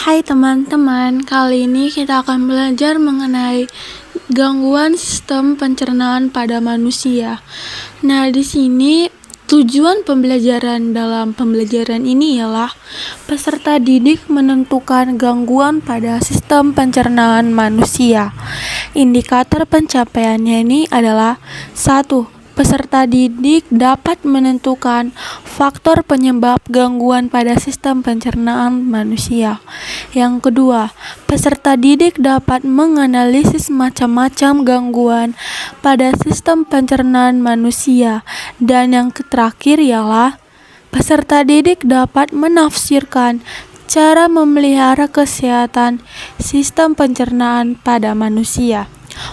Hai teman-teman, kali ini kita akan belajar mengenai gangguan sistem pencernaan pada manusia. Nah, di sini tujuan pembelajaran dalam pembelajaran ini ialah peserta didik menentukan gangguan pada sistem pencernaan manusia. Indikator pencapaiannya ini adalah 1. Peserta didik dapat menentukan faktor penyebab gangguan pada sistem pencernaan manusia. Yang kedua, peserta didik dapat menganalisis macam-macam gangguan pada sistem pencernaan manusia. Dan yang terakhir ialah peserta didik dapat menafsirkan cara memelihara kesehatan sistem pencernaan pada manusia.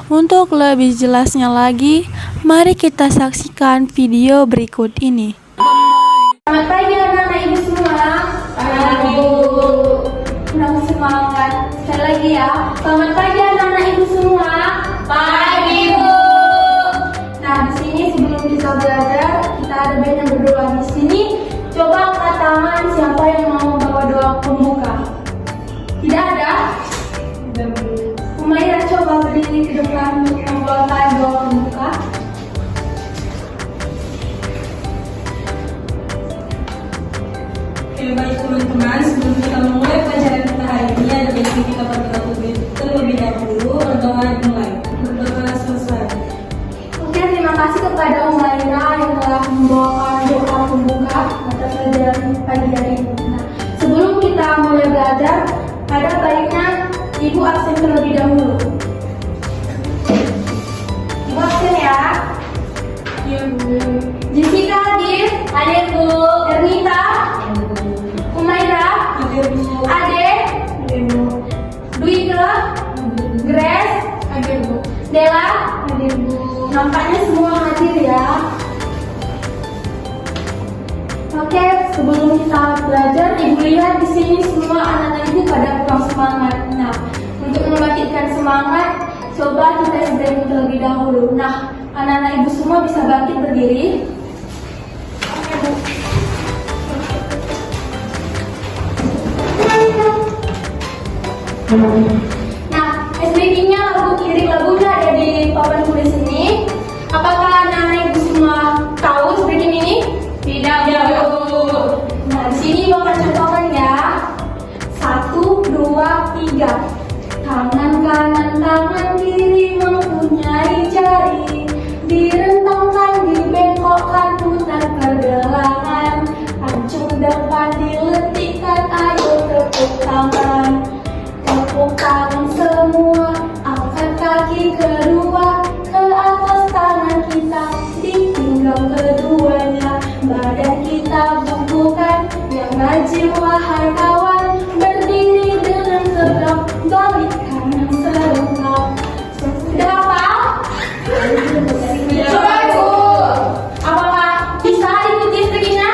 Untuk lebih jelasnya lagi, mari kita saksikan video berikut ini. Selamat pagi anak-anak ibu semua. Pagi ibu. Kurang semangat. Sekali lagi ya. Selamat pagi anak-anak ibu semua. Pagi ibu. Nah, di sini sebelum kita belajar, kita ada banyak berdoa di sini. Coba angkat tangan siapa yang mau membawa doa pembuka. Tidak ada? Umayyah, coba berdiri ke depan untuk membawakan doa pembuka. Oke, baik teman-teman, sebelum kita memulai pelajaran kita hari ini, ada baiknya kita berdoa terlebih dahulu. Berdoa dimulai. Berdoa selesai. Oke, terima kasih kepada Umayyah yang telah membawakan doa pembuka atas pelajaran pagi hari ini. Nah, sebelum kita mulai belajar, ada baiknya Ibu absen terlebih dahulu. Ibu absen ya. Iya, Bu. Jessica hadir. Hadir, Bu. Ernita. Umaira. Hadir, Bu. Ade. Hadir, Bu. Dwike. Grace. Hadir, Bu. Dela. Hadir, Bu. Nampaknya semua hadir ya. Oke, sebelum kita belajar, Ibu lihat di sini semua anak-anak Ibu pada kurang semangat. Nah, untuk membangkitkan semangat, coba kita istirahat terlebih dahulu. Nah, anak-anak Ibu semua bisa bangkit berdiri. Oke, Bu. Nah, SBB-nya lirik lagunya ada di papan tulis ini. Apakah anak-anak Ibu semua tahu SBB ini? Tidak, Bu. Nah, di sini Bapak contohkan ya. 1, 2, 3. Tangan kanan, tangan kiri mempunyai jari. Direntangkan, dibengkokkan, putar pergelangan. Hancur depan diletikkan, ayo tepuk tangan. Tepuk tangan semua, angkat kaki kedua ke atas tangan kita, di pinggang keduanya. Badan kita bungkukan, yang rajin wahai kawan. Berdiri dengan tegak, balik kanan serentak. Sudah hafal? Coba Bu, apakah bisa ikuti istrinya?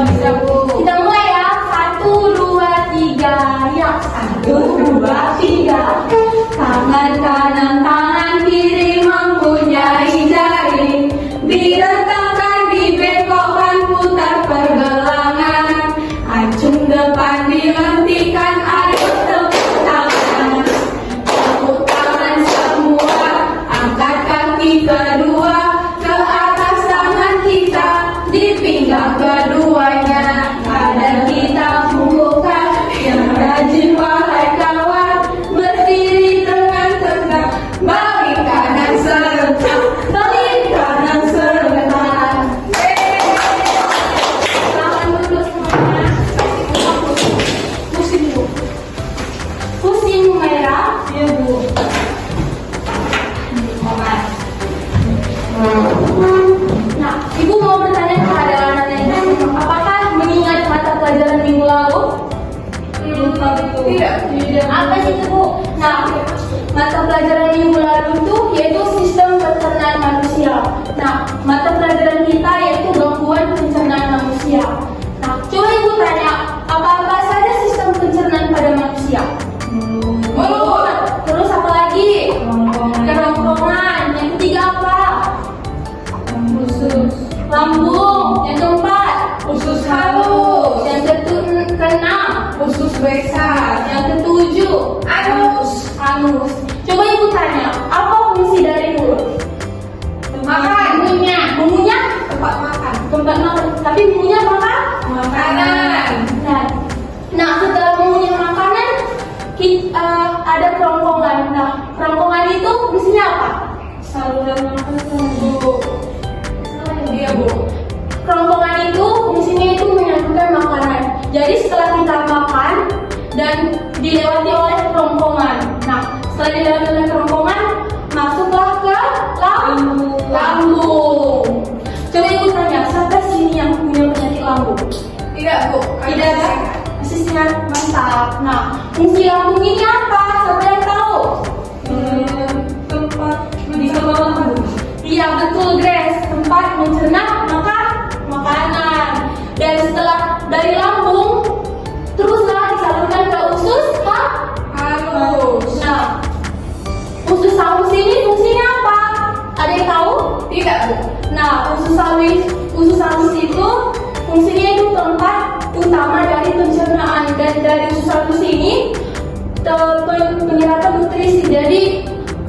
Bisa, Bu. Kita mulai ya. 1, 2, 3. Ya, 1, 2, 3. Tangan kanan, tangan kiri mempunyai jari. Direntangkan, dibengkokkan, putar pergelangan. Acung depan dilentikan, ayo tepuk tangan. Tepuk tangan semua, angkat kaki kedua ke atas tangan kita, di pinggang keduanya. Badan kita bungkukan, yang rajin wahai kawan. Berdiri dengan tegak, balik kanan serentak, balik kanan serentak. Silakan duduk semuanya. Pusing Bu. Pusing merah. Iya, Bu. Nah, Ibu mau bertanya kepada anak-anak Ibu, apakah mengingat mata pelajaran minggu lalu? Tidak. Apa sih itu, Bu? Nah, mata pelajaran minggu lalu itu yaitu sistem pencernaan manusia. Nah, mata pelajaran kita yaitu gangguan pencernaan manusia. Nah, coba Ibu tanya, apa saja sistem pencernaan pada manusia? Mulut. Terus apa lagi? Kerongkongan. Yang ketiga apa? Usus. Lambung. Yang keempat? Usus halus. Yang keenam? Usus besar. Yang anus. Coba Ibu tanya, apa fungsi dari mulut? Makan. Bumbunya Tempat makan. tempat makan. Tapi bumbunya apa? Makanan. Nah, setelah bumbunya makanan, ada kerongkongan. Nah, kerongkongan itu fungsinya apa? Saluran makanan. Iya, Bu. Kerongkongan itu fungsinya itu menyambungkan makanan. Jadi setelah kita makan dan dilewati oleh kerongkongan. Nah, setelah dilewati oleh kerongkongan, masuklah ke lambung. Coba Ibu tanya, siapa sini yang punya penyakit lambung? Tidak, Bu. Tidak ada? Masih sehat, mantap. Nah, fungsi lambung ini apa? Siapa yang tahu? Tempat bisa makan. Iya, betul, Grace. Tempat mencerna makanan. Dan setelah dari lambung, teruslah disalurkan ke usus halus. Nah, usus halus ini fungsinya apa? Ada yang tahu? Tidak, Bu. Nah, usus halus itu fungsinya itu tempat utama dari pencernaan, dan dari usus halus ini penyerapan nutrisi. Jadi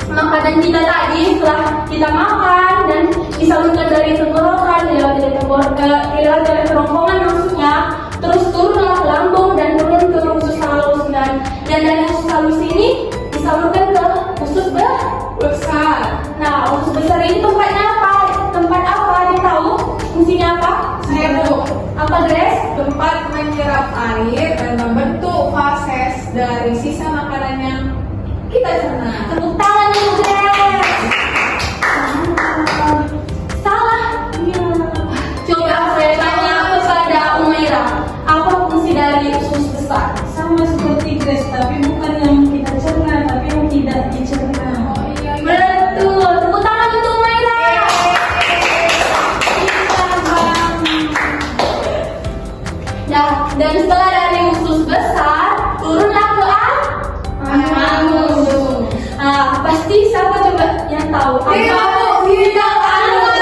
makanan kita tadi setelah kita makan dan disalurkan dari tenggorokan, dilewati dari kerongkongan maksudnya, terus turunlah ke lambung dan turun ke usus halus, dan dari usus halus ini disalurkan ke usus besar. Nah, usus besar ini tempatnya apa? Tempat apa? Ada yang tahu? Fungsinya apa? Saya, Bu. Apa, Grace? Tempat menyerap air dan membentuk fases dari sisa makanan yang kita cerna. Tepuk tangan nih, Grace. Salah. Iya. Coba saya tanya kepada Umaira, apa fungsi dari usus besar? Sama seperti Grace, tapi bukan yang kita cerna, tapi yang tidak dicerna. Betul. Tepuk tangan untuk Umaira. Nah, dan setelah dari usus besar, turunlah ke anus. Nah, pasti siapa coba yang tahu? Tidak, anus.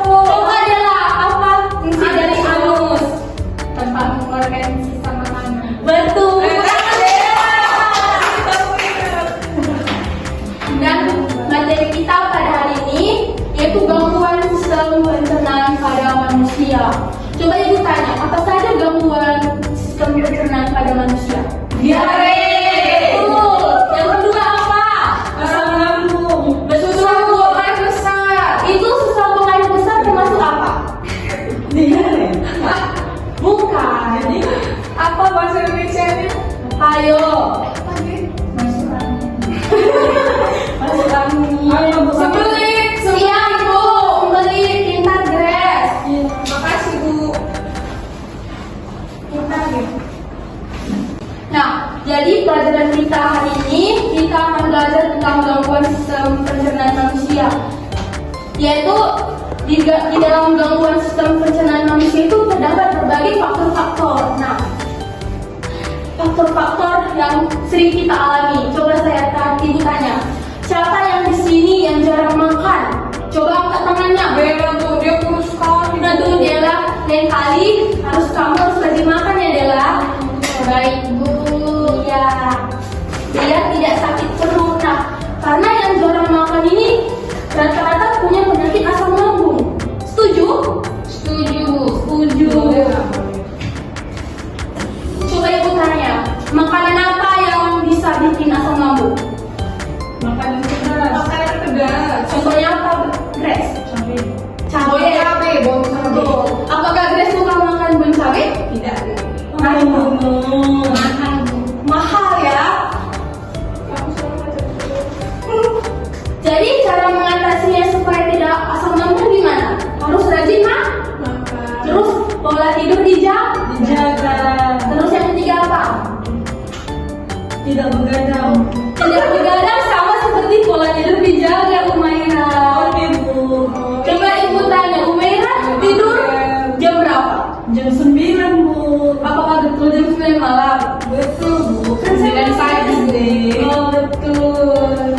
Coba adalah apa fungsi dari anus? Tempat mengeluarkan sisa makanan. Betul. Dan materi kita pada hari ini yaitu gangguan sistem pencernaan pada manusia. Coba Ibu tanya, apa saja gangguan sistem pencernaan pada manusia? Diare. Betul. Yang kedua apa? Asam lambung. Betul. Buang air besar. Itu susah buang air besar termasuk apa? Diare. Bukan. Jadi apa bahasa Indonesia-nya? Ayo. Masuk angin. Sembelit. Siap, Ibu. Sembelit. Pintar, Grace. Makasih, Bu. Pintar, ya. Nah, jadi pelajaran kita hari ini kita akan belajar tentang gangguan sistem pencernaan manusia. Yaitu di dalam gangguan sistem pencernaan manusia itu terdapat berbagai faktor-faktor. Nah, faktor-faktor yang sering kita alami. Coba Ibu tanya, siapa yang di sini yang jarang makan? Coba angkat tangannya. Bella, Bu, dia kurus sekali. Nah tuh Dela, lain kali kamu harus rajin makan ya Dela. Baik Bu, ya. Dia tidak sakit perut. Nah, karena yang jarang makan ini rata-rata punya penyakit asam lambung. Setuju? Setuju. Coba Ibu tanya, makanan apa yang bisa bikin asam lambung? Makanan pedas. Makanan pedas. Contohnya apa, Grace? Cabai. Cabai. Bawang cabai. Betul. Apakah Grace suka makan bon cabai? Tidak. Mahal ya. Jadi cara mengatasinya supaya tidak asam lambung gimana? Harus rajin Makan. Terus pola tidur Dijaga. Terus yang ketiga apa? Tidak begadang. Tidak begadang sama seperti pola tidur dijaga, Umaira. Oke, Bu. Coba Ibu tanya, Umaira tidur jam berapa? Jam 9, Bu. Apakah betul jam 9 malam? Betul, Bu. Kan saya 9 pagi deh. Oh betul.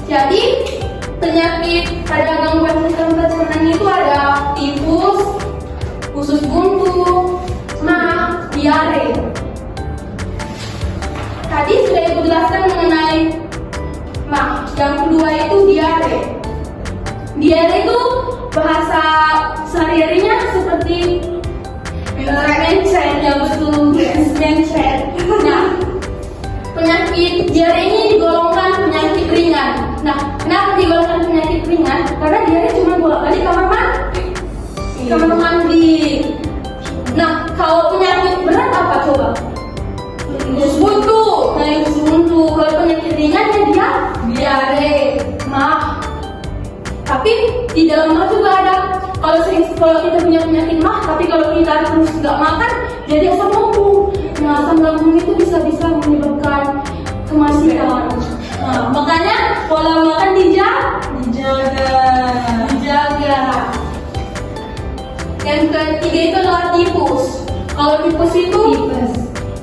Jadi penyakit pada gangguan sistem pencernaan itu ada tifus, usus buntu, mah, diare. ibu jelaskan mengenai yang kedua itu diare. Diare itu bahasa sehari-harinya seperti mencret, ya betul, mencret. Nah, penyakit diare ini digolongkan penyakit ringan. Nah, kenapa digolongkan penyakit ringan? Karena diare cuma bolak-balik kamar mandi. Nah, kalau penyakit berat apa coba? Usus buntu. Nah, usus buntu. Kalau penyakit ringan ya dia diare, Tapi di dalam mah juga ada. Kalau kita punya penyakit tapi kalau kita terus nggak makan, jadi asam lambung. Nah, asam lambung itu bisa menyebabkan kematian. Nah, makanya pola makan dijaga. Yang ketiga itu adalah tipes. Kalau tipes itu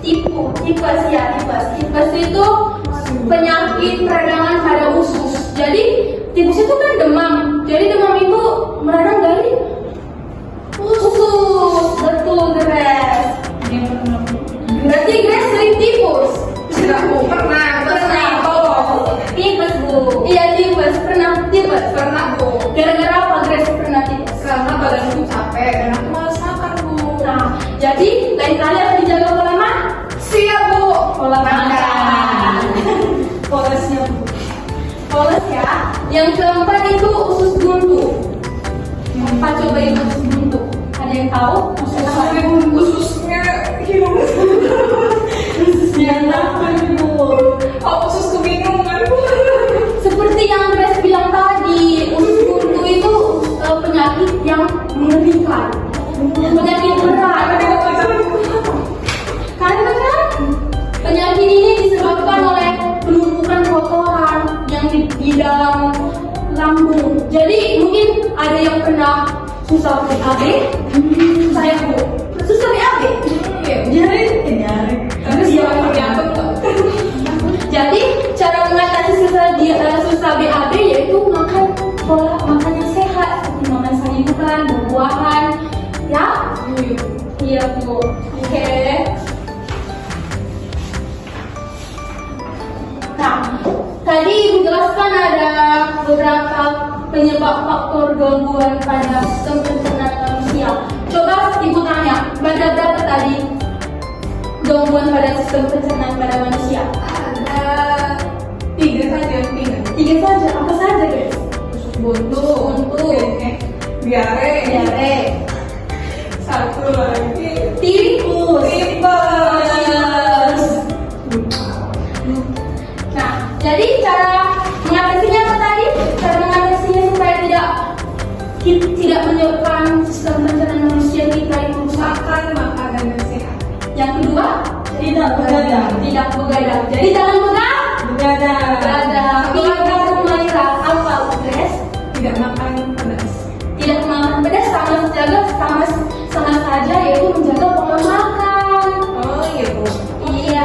tipes itu penyakit peradangan pada usus. Jadi tipes itu kan demam. Jadi demam itu meradang dari usus. Betul, Grace. Berarti Grace sering tipes. Pernah. Tipes, Bu. Iya, tipes. Pernah, Bu. Gara-gara apa Grace pernah tipes? Karena badanku capek dan aku malas makan, Bu. Nah, jadi lain kali akan dijaga pola makan. Siap, Bu. Pola makan. Polesnya, Bu. Poles ya. Yang keempat itu usus buntu. Apa coba itu usus buntu? Ada yang tahu? Ususnya hilang. Ususnya apa, Bu? Oh, usus kebingungan. Seperti yang Grace bilang tadi, usus buntu itu penyakit yang mengerikan, penyakit berat. Karena kan penyakit ini disebabkan oleh penumpukan kotoran yang di dalam lambung. Jadi mungkin ada yang pernah susah BAB. Saya, Bu, susah BAB. Jari. Terus Jadi cara mengatasi susah BAB yaitu pola makan yang sehat, seperti makan sayuran, buah-buahan, ya? Iya, Bu. Oke. Nah, tadi Ibu jelaskan ada beberapa penyebab faktor gangguan pada sistem pencernaan manusia. Coba Ibu tanya, ada berapa tadi gangguan pada sistem pencernaan pada manusia? Ada 3 saja, 3 saja. Apa saja, guys? usus buntu, diare. Satu lagi Tipes. Nah, jadi cara mengatasinya apa tadi? Cara mengatasinya supaya tidak menyebabkan sistem pencernaan manusia kita itu rusak. makan makanan yang sehat. Yang kedua, Tidak begadang. Jadi jangan begadang. Begadang. Kalau Maira, apa Grace? Tidak makan pedas. Tidak makan pedas sama saja yaitu menjaga pola makan. Oh iya, Bu. Iya.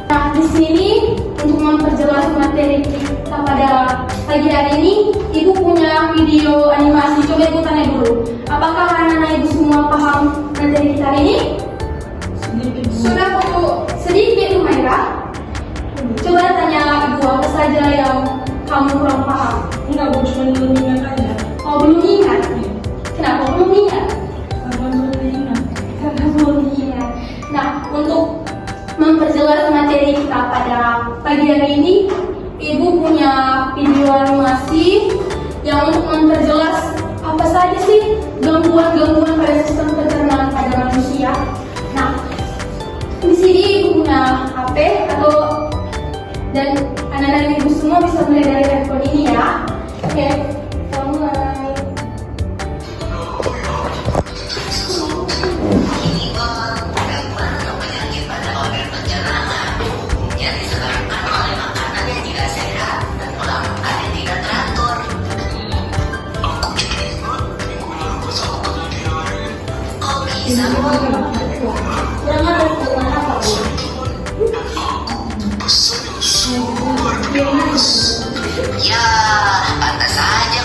Nah, di sini untuk memperjelas materi kita pada pagi hari ini, Ibu punya video animasi. Coba Ibu tanya dulu, apakah anak-anak Ibu semua paham materi kita hari ini? Sedikit, Bu. Sudah, Bu. Sedikit, Bu Maira. Coba tanya Ibu apa saja yang kamu kurang paham. Enggak, Bu, cuma belum ingat aja. Oh, belum ingat. Kenapa belum ingat? Karena belum ingat. Karena belum ingat. Nah, untuk memperjelas materi kita pada pagi hari ini, Ibu punya video animasi yang untuk memperjelas apa saja sih gangguan-gangguan pada sistem pencernaan pada manusia. Nah, di sini Ibu punya HP dan anak-anak Ibu semua bisa melihat dari handphone ini ya. Oke, kita mulai. Jangan berkurang apa, Bu? Ya, pantas saja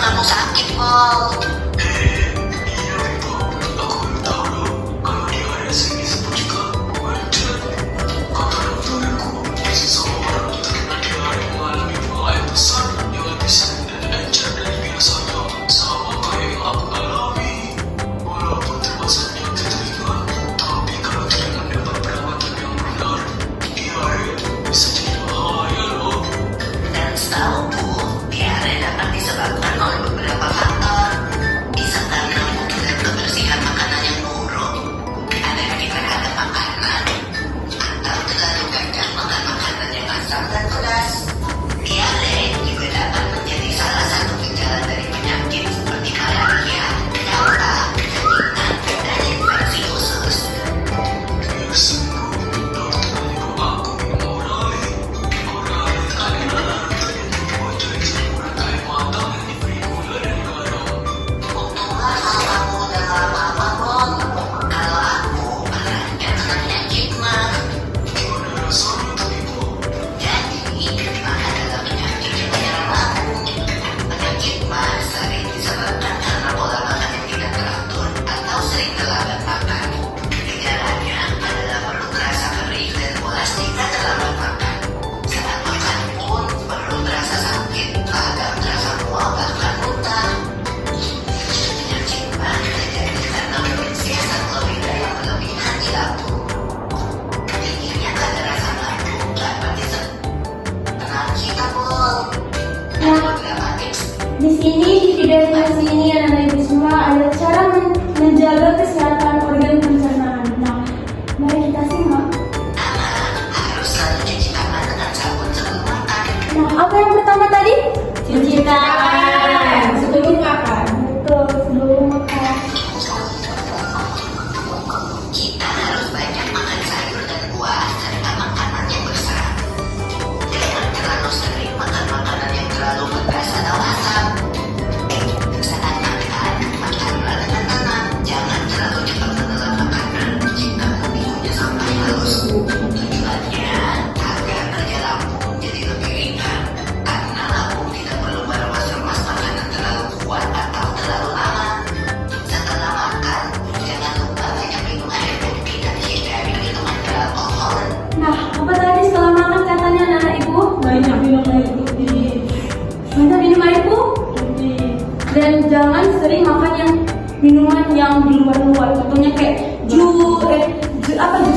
sering makan yang minuman yang di luar-luar, contohnya kayak jus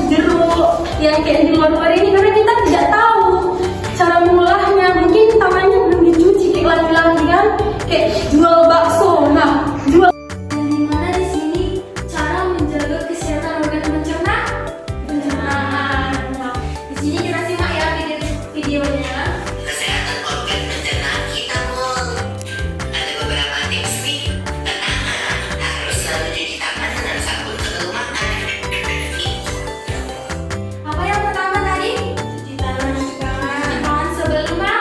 jeruk yang kayak di luar-luar ini, karena kita tidak tahu cara mengolahnya. Mungkin tangannya belum dicuci kayak laki-laki kan, kayak jual bakso. Nah, dimana di sini cara menjaga kesehatan organ pencernaan. Nah, di sini kita simak ya videonya. Kesehatan organ pencernaan kita, Mul. Ada beberapa tips nih. Pertama, harus selalu cuci tangan dengan sabun sebelum makan. Apa yang pertama tadi? Cuci tangan sebelum makan.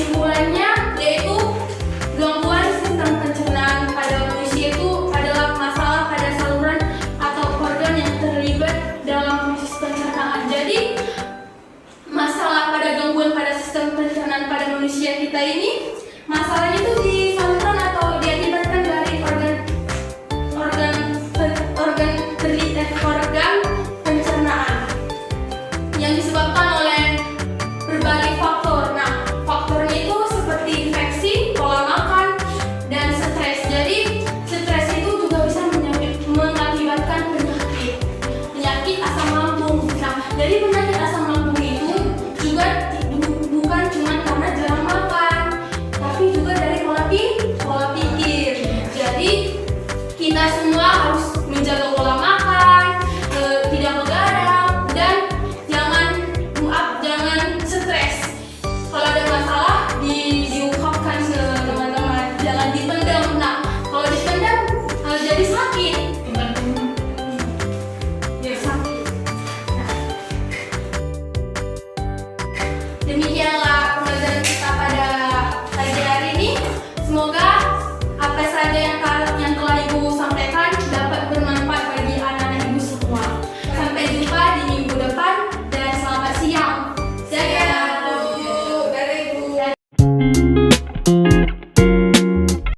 kesimpulannya yaitu gangguan sistem pencernaan pada manusia itu adalah masalah pada saluran atau organ yang terlibat dalam proses pencernaan. Jadi masalah pada gangguan pada sistem pencernaan pada manusia kita ini, masalahnya itu di saluran atau diakibatkan dari organ pencernaan yang disebabkan oleh berbagai faktor